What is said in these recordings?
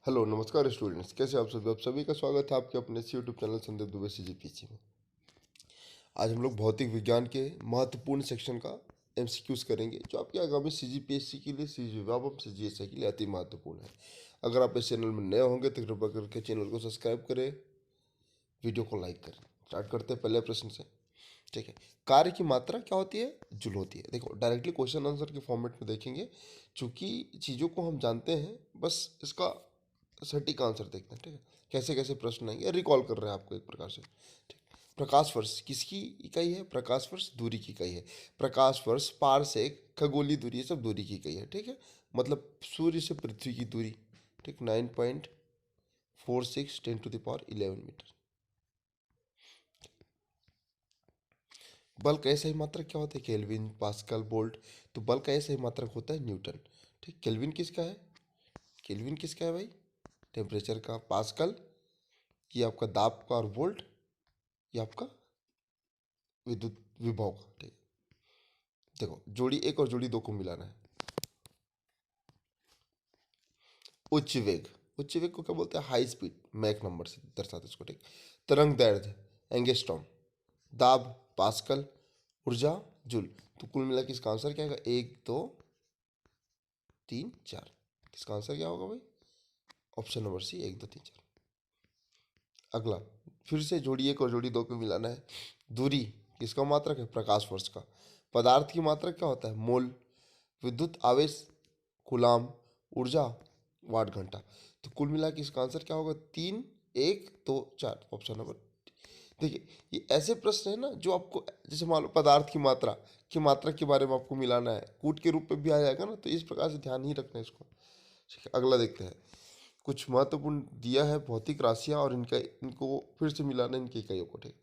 Hello नमस्कार students, कैसे आप सभी का स्वागत है आपके अपने YouTube channel Sandeep Dubey CGPC में। आज हम लोग भौतिक विज्ञान के महत्वपूर्ण सेक्शन का एमसीक्यूज करेंगे जो आपके आगामी सीजीपीएससी के लिए, सीजीवाबम सीजीएसई के लिए अति महत्वपूर्ण है। अगर आप इस चैनल में नए होंगे तो कृपया करके चैनल को सब्सक्राइब करें, वीडियो को लाइक करें। स्टार्ट करते हैं पहले प्रश्न से। ठीक है, कार्य की मात्रा क्या होती है? जूल होती है। देखो, डायरेक्टली क्वेश्चन आंसर के फॉर्मेट में देखेंगे, चूंकि चीज़ों को हम जानते हैं, बस इसका सटीक आंसर देखते हैं। ठीक है, कैसे कैसे प्रश्न आएंगे, रिकॉल कर रहे हैं आपको एक प्रकार से। ठीक, प्रकाश वर्ष किसकी इकाई है? प्रकाश वर्ष दूरी की इकाई है। प्रकाश वर्ष, पारसेक, खगोलीय दूरी, ये सब दूरी की इकाई है। ठीक है, मतलब सूर्य से पृथ्वी की दूरी। ठीक, 9.46 10⁻11 मीटर। बल का सही मात्रक क्या होता है? Kelvin, pascal, volt. तो बल का सही मात्रक होता है न्यूटन। ठीक, केल्विन किसका है? केल्विन किसका है भाई? टेम्परेचर का। पास्कल ये आपका दाब का, और वोल्ट ये आपका विद्युत विभव का। ठीक, देखो जोड़ी एक और जोड़ी दो को मिलाना है। उच्च वेग, उच्च वेग को क्या बोलते हैं? हाई स्पीड, मैक नंबर से दर्शाते हैं इसको। ठीक, तरंग दैर्ध्य एंगस्ट्रॉम, दाब पास्कल, ऊर्जा जूल। तो कुल मिला के इसका आंसर क्या आएगा? 1 2 3 4। इसका आंसर क्या होगा भाई? Option number C, 1 2 3 4। अगला, फिर से जोड़ी एक और जोड़ी दो पे मिलाना है। दूरी किसका मात्रक है? प्रकाश वर्ष का। पदार्थ की मात्रक क्या होता है? मोल। विद्युत आवेश कूलाम, ऊर्जा वाट घंटा। तो कुल मिला के इसका आंसर क्या होगा? 3 1 2 4, ऑप्शन नंबर। देखिए, ये ऐसे प्रश्न है ना जो आपको, जैसे मान लो पदार्थ की मात्रा के बारे में आपको मिलाना है, कूट के रूप में भी आ जाएगा ना, तो इस प्रकार से ध्यान ही रखना है इसको। ठीक है, अगला देखते हैं। कुछ महत्वपूर्ण दिया है भौतिक राशियां, और इनको फिर से मिलाना है इनकी इकाइयों को। ठीक,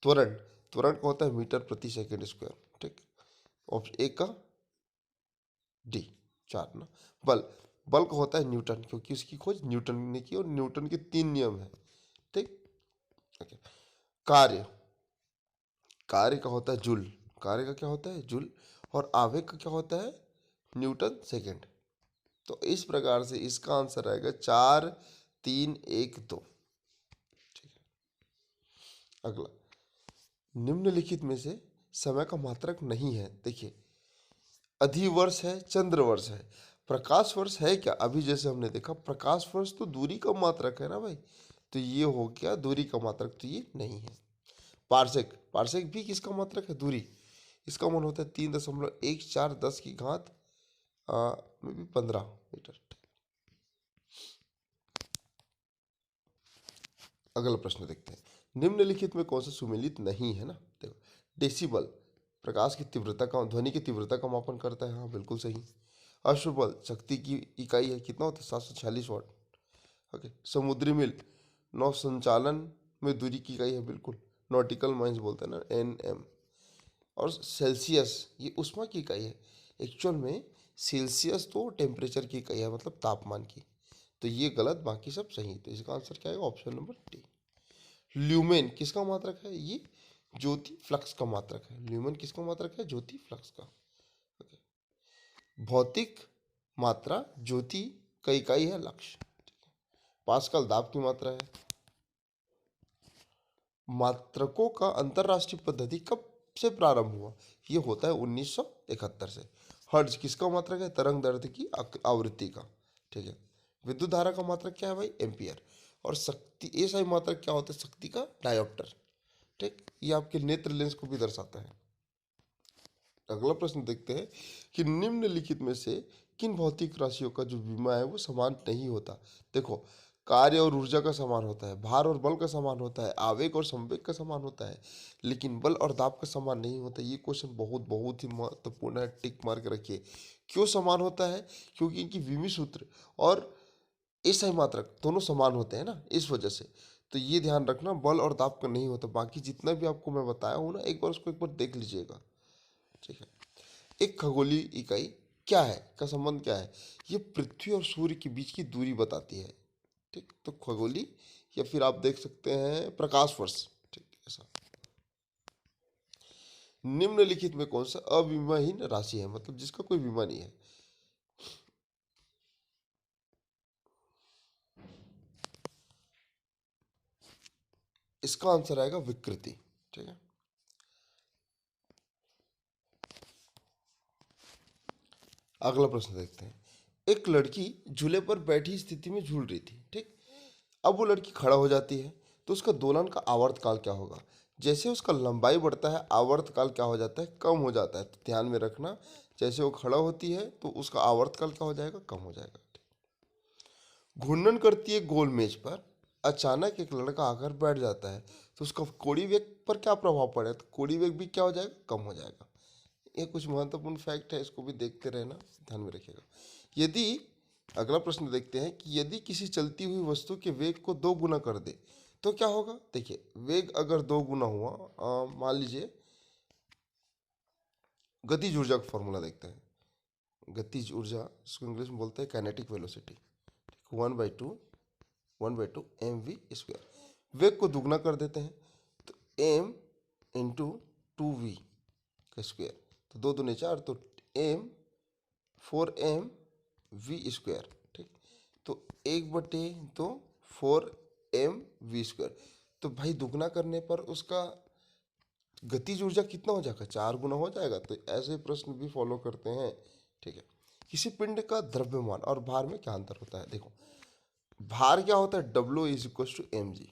त्वरण, त्वरण का होता है मीटर प्रति सेकंड स्क्वायर। ठीक, ऑप्शन एक का डी, 4 ना। बल, बल का होता है न्यूटन, क्योंकि उसकी खोज न्यूटन ने की और न्यूटन के 3 नियम है। ठीक, ओके। कार्य, कार्य का होता है जूल। कार्य का क्या होता है? जूल। और आवेग का क्या होता है? Newton second. तो इस प्रकार से इसका आंसर आएगा 4 3 1 2। ठीक है, अगला, निम्नलिखित में से समय का मात्रक नहीं है। देखिए, अधिवर्ष है, चंद्र वर्ष है, प्रकाश वर्ष है क्या? अभी जैसे हमने देखा, प्रकाश वर्ष तो दूरी का मात्रक है ना भाई, तो ये हो गया दूरी का मात्रक, तो ये नहीं है। पार्सेक, पार्सेक भी किसका मात्रक है? दूरी। इसका मान होता है 3.14 की घात में भी 15 मीटर। अगला प्रश्न देखते हैं। निम्नलिखित में कौन सा सुमेलित नहीं है ना? देखो, डेसिबल प्रकाश की तीव्रता का, ध्वनि की तीव्रता का मापन करता है। हाँ, बिल्कुल सही। अश्वबल शक्ति की इकाई है, कितना होता है? 746 वाट। ओके, समुद्री मील नौ संचालन में दूरी की इकाई है, बिल्कुल। नॉटिकल माइल्स बोलते हैं ना, NM। और सेल्सियस ये ऊष्मा की इकाई है। एक्चुअल में सेल्सियस तो टेम्परेचर की इकाई है, मतलब तापमान की। तो ये गलत, बाकी सब सही। तो इसका आंसर क्या आएगा? Option number D. ल्यूमेन किसका मात्रक है? ये ज्योति फ्लक्स का मात्रक है। ल्यूमेन किसका मात्रक है? ज्योति फ्लक्स का। ओके, भौतिक मात्रा ज्योति का इकाई है लक्स। पास्कल दाब की मात्रा है। मात्रकों का अंतरराष्ट्रीय पद्धति कब से प्रारंभ हुआ? ये होता है 1971 से। हर्ट्ज किसका मात्रक है? तरंग दैर्ध्य की आवृत्ति का। ठीक है, विद्युत धारा का मात्रक क्या है भाई? एम्पियर। और शक्ति, ये सही मात्रक क्या होता है? शक्ति का डायोप्टर। ठीक, ये आपके नेत्र लेंस को भी दर्शाता है। अगला प्रश्न देखते हैं कि निम्नलिखित में से किन भौतिक राशियों का जो विमा है वो समान नहीं होता? देखो, कार्य और ऊर्जा का समान होता है, भार और बल का समान होता है, आवेग और संवेग का समान होता है, लेकिन बल और दाब का समान नहीं होता। ये क्वेश्चन बहुत बहुत ही महत्वपूर्ण है, टिक मार के रखिए। क्यों समान होता है? क्योंकि इनकी विमी सूत्र और एसआई मात्रक दोनों समान होते हैं ना, इस वजह से। तो ये ध्यान रखना, बल और दाब का नहीं होता। बाकी जितना भी आपको मैं बताया हूँ ना, एक बार उसको एक बार देख लीजिएगा। ठीक है, एक खगोलीय इकाई क्या है का संबंध क्या है? ये पृथ्वी और सूर्य के बीच की दूरी बताती है। ठीक, तो खगोलीय, या फिर आप देख सकते हैं प्रकाश वर्ष। ठीक, ऐसा। निम्नलिखित में कौन सा अविमाहीन राशि है, मतलब जिसका कोई विमा नहीं है? इसका आंसर आएगा विकृति। ठीक है, अगला प्रश्न देखते हैं। एक लड़की झूले पर बैठी स्थिति में झूल रही थी। ठीक, अब वो लड़की खड़ा हो जाती है तो उसका दोलन का आवर्तकाल क्या होगा? जैसे उसका लंबाई बढ़ता है आवर्तकाल क्या हो जाता है? कम हो जाता है। तो ध्यान में रखना, जैसे वो खड़ा होती है तो उसका आवर्तकाल क्या हो जाएगा? कम हो जाएगा। घूर्णन करती है गोल मेज पर, अचानक एक लड़का आकर बैठ जाता है तो उसका कोणीय वेग पर क्या प्रभाव पड़ेगा? तो कोणीय वेग भी क्या हो जाएगा? कम हो जाएगा। ये कुछ महत्वपूर्ण फैक्ट है, इसको भी देखते रहना, ध्यान में रखिएगा। यदि अगला प्रश्न देखते हैं कि यदि किसी चलती हुई वस्तु के वेग को 2 गुना कर दे तो क्या होगा? देखिए, वेग अगर 2 गुना हुआ, मान लीजिए, गतिज ऊर्जा का फॉर्मूला देखते हैं। गतिज ऊर्जा, इसको इंग्लिश में बोलते हैं काइनेटिक वेलोसिटी। 1/2 वेग को दुगना कर देते हैं तो m × 2v का स्क्वायर, तो 2×2=4, तो m 4mv²। ठीक, तो 1/2 4mv²। तो भाई दुगना करने पर उसका गतिज ऊर्जा कितना हो जाएगा? 4 गुना हो जाएगा। तो ऐसे प्रश्न भी फॉलो करते हैं। ठीक है, किसी पिंड का द्रव्यमान और भार में क्या अंतर होता है? देखो, भार क्या होता है? W = mg।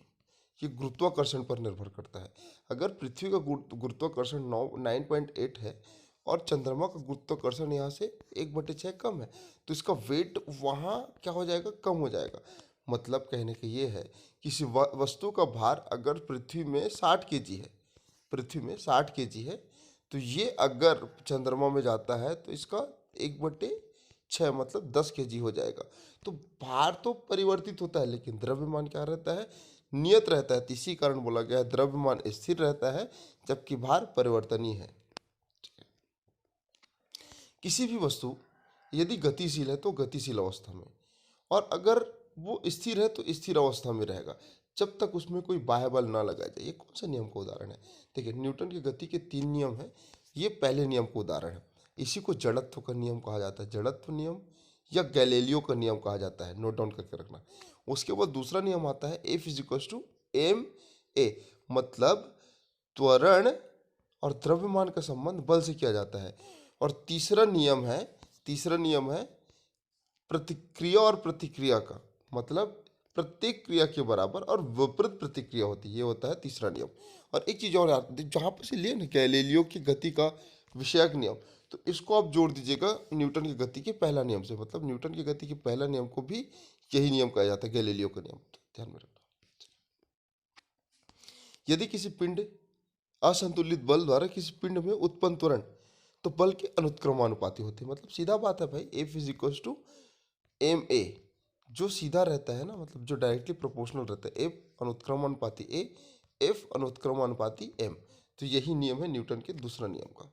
ये गुरुत्वाकर्षण पर निर्भर करता है। अगर पृथ्वी का गुरुत्वाकर्षण 9.8 है और चंद्रमा का गुरुत्वाकर्षण यहाँ से 1/6 कम है, तो इसका वेट वहाँ क्या हो जाएगा? कम हो जाएगा। मतलब कहने का ये है, किसी वस्तु का भार अगर पृथ्वी में 60 kg है, पृथ्वी में 60 kg है, तो ये अगर चंद्रमा में जाता है तो इसका 1/6 मतलब 10 kg हो जाएगा। तो भार तो परिवर्तित होता है लेकिन द्रव्यमान क्या रहता है? नियत रहता है। तो इसी कारण बोला गया है द्रव्यमान स्थिर रहता है जबकि भार परिवर्तनीय है। किसी भी वस्तु यदि गतिशील है तो गतिशील अवस्था में, और अगर वो स्थिर है तो स्थिर अवस्था में रहेगा जब तक उसमें कोई बाह्य बल ना लगाया जाए। ये कौन सा नियम का उदाहरण है? देखिए, न्यूटन की गति के 3 नियम हैं। ये पहले नियम का उदाहरण है। इसी को जड़त्व का नियम कहा जाता है, जड़त्व नियम या गैलीलियो का नियम कहा जाता है। नोट डाउन करके रखना। उसके बाद दूसरा नियम आता है F = ma, मतलब त्वरण और द्रव्यमान का संबंध बल से किया जाता है। और तीसरा नियम है प्रतिक्रिया और प्रतिक्रिया का, मतलब प्रत्येक क्रिया के बराबर और विपरीत प्रतिक्रिया होती है। ये होता है तीसरा नियम। और एक चीज और याद, जहां पर से लिए ना गैलीलियो की गति का विषयक नियम, तो इसको आप जोड़ दीजिएगा न्यूटन की गति के पहला नियम से। मतलब न्यूटन की गति के पहला नियम को भी यही नियम कहा जाता है, गैलीलियो का नियम। तो ध्यान में रखना। यदि किसी पिंड असंतुलित बल द्वारा किसी पिंड में उत्पन्न त्वरण तो बल के अनुत्क्रमानुपाती होते हैं। मतलब सीधा बात है भाई, F = ma, जो सीधा रहता है ना, मतलब जो डायरेक्टली प्रोपोर्शनल रहता है, F अनुत्क्रमानुपाती a, F अनुत्क्रमानुपाती m। तो यही नियम है न्यूटन के दूसरा नियम का।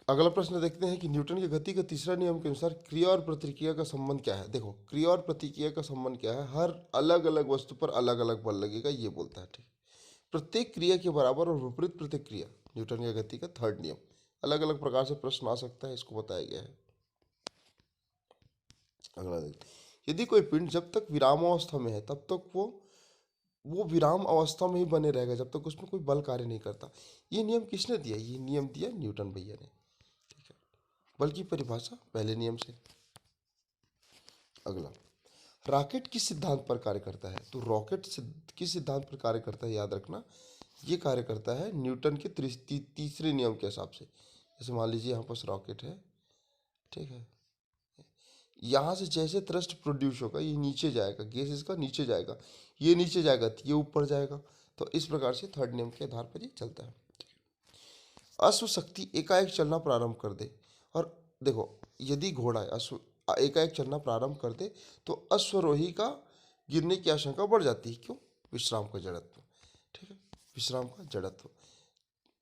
अगला प्रश्न देखते हैं कि न्यूटन की गति के तीसरा नियम के अनुसार क्रिया और प्रतिक्रिया का संबंध क्या है? देखो, क्रिया और प्रतिक्रिया का संबंध क्या है? हर अलग अलग वस्तु पर अलग अलग बल लगेगा, ये बोलता है। ठीक, प्रत्येक क्रिया के बराबर और विपरीत प्रतिक्रिया, न्यूटन की गति का थर्ड नियम। अलग अलग प्रकार से प्रश्न आ सकता है, इसको बताया गया है। अगला देखिए, यदि कोई पिंड जब तक विराम अवस्था में है तब तक वो विराम अवस्था में ही बने रहेगा जब तक उसमें कोई बल कार्य नहीं करता। ये नियम किसने दिया? ये नियम दिया न्यूटन भैया ने। ठीक है, बल की परिभाषा पहले नियम से। अगला, रॉकेट किस सिद्धांत पर कार्य करता है? तो रॉकेट किस सिद्धांत पर कार्य करता है, याद रखना। ये कार्य करता है न्यूटन के तीसरे नियम के हिसाब से। जैसे मान लीजिए यहाँ पर रॉकेट है, ठीक है, यहाँ से जैसे थ्रस्ट प्रोड्यूस होगा ये नीचे जाएगा, गैस इसका नीचे जाएगा, ये नीचे जाएगा तो ये ऊपर जाएगा। तो इस प्रकार से थर्ड नियम के आधार पर ये चलता है। अश्व शक्ति एकाएक चलना प्रारंभ कर दे, और देखो, यदि घोड़ा है अश्व एकाएक चलना प्रारंभ कर दे तो अश्वरोही का गिरने की आशंका बढ़ जाती है। क्यों? विश्राम का जड़त्व। ठीक है, विश्राम का जड़त्व।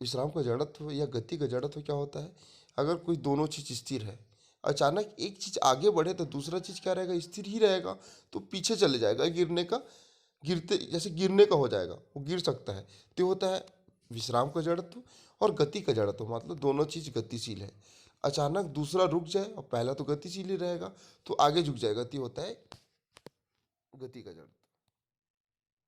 विश्राम का जड़त्व या गति का जड़त्व क्या होता है? अगर कोई दोनों चीज स्थिर है, अचानक एक चीज आगे बढ़े तो दूसरा चीज क्या रहेगा? स्थिर ही रहेगा, तो पीछे चले जाएगा, गिरते जैसे गिरने का हो जाएगा, वो गिर सकता है। तो होता है विश्राम का जड़त्व। और गति का जड़त्व मतलब दोनों चीज गतिशील है, अचानक दूसरा रुक जाए और पहला तो गतिशील ही रहेगा तो आगे झुक जाएगा, तो होता है गति का जड़त्व।